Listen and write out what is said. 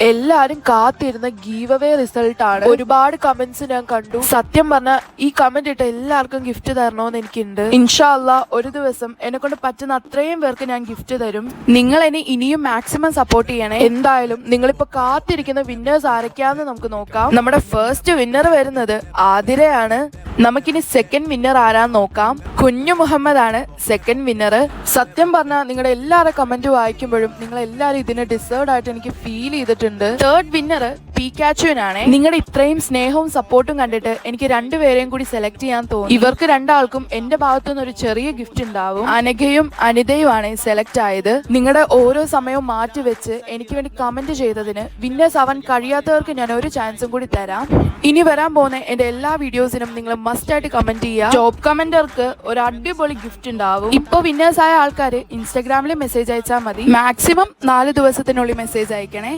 എല്ലാരും കാത്തിരുന്ന give away result ആണ്. ഒരുപാട് കമന്റ്സ് ഞാൻ കണ്ടു. സത്യം പറഞ്ഞാൽ ഈ കമന്റ് ഇട്ട എല്ലാവർക്കും ഗിഫ്റ്റ് തരണമെന്ന് എനിക്കുണ്ട്. ഇൻഷാ അല്ലാഹ് ഒരു ദിവസം എന്നെ കൊണ്ട് പറ്റുന്ന അത്രയും പേർക്ക് ഞാൻ ഗിഫ്റ്റ് തരും. നിങ്ങൾ എന്നെ ഇനിയും മാക്സിമം സപ്പോർട്ട് ചെയ്യണേ. എന്തായാലും നിങ്ങളിപ്പോ കാത്തിരിക്കുന്ന വിന്നേഴ്സ് ആരൊക്കെയാന്ന് നമുക്ക് നോക്കാം. നമ്മുടെ ഫസ്റ്റ് വിന്നർ വരുന്നത് ആതിരയാണ്. നമുക്കിനി സെക്കൻഡ് വിന്നർ ആരാന്ന് നോക്കാം. കുഞ്ഞു മുഹമ്മദ് ആണ് സെക്കൻഡ് വിന്നർ. സത്യം പറഞ്ഞാൽ നിങ്ങളുടെ എല്ലാവരുടെ കമന്റ് വായിക്കുമ്പോഴും നിങ്ങൾ എല്ലാവരും ഇതിന് ഡിസേർവ് ആയിട്ട് എനിക്ക് ഫീൽ ചെയ്തിട്ടുണ്ട്. തേർഡ് വിന്നർ പിക്കാച്ചുവിനാണ്. നിങ്ങളുടെ ഇത്രയും സ്നേഹവും സപ്പോർട്ടും കണ്ടിട്ട് എനിക്ക് രണ്ടുപേരെയും കൂടി സെലക്ട് ചെയ്യാൻ തോന്നി. ഇവർക്ക് രണ്ടാൾക്കും എന്റെ ഭാഗത്തുനിന്ന് ഒരു ചെറിയ ഗിഫ്റ്റ് ഉണ്ടാവും. അനഘയും അനിതയുമാണ് സെലക്ട് ആയത്. നിങ്ങളുടെ ഓരോ സമയവും മാറ്റി വെച്ച് എനിക്ക് വേണ്ടി കമന്റ് ചെയ്തതിന് വിന്നേഴ്സ് ആവാൻ കഴിയാത്തവർക്ക് ഞാൻ ഒരു ചാൻസും കൂടി തരാം. ഇനി വരാൻ പോകുന്ന എന്റെ എല്ലാ വീഡിയോസിനും നിങ്ങൾ മസ്റ്റ് ആയിട്ട് കമന്റ് ചെയ്യുക. ടോപ്പ് കമന്റർക്ക് ഒരു അടിപൊളി ഗിഫ്റ്റ് ഉണ്ടാവും. ഇപ്പൊ വിന്നേഴ്സ് ആയ ആൾക്കാർ ഇൻസ്റ്റാഗ്രാമിൽ മെസ്സേജ് അയച്ചാൽ മതി. മാക്സിമം 4 ദിവസത്തിനുള്ളിൽ മെസ്സേജ് അയക്കണേ.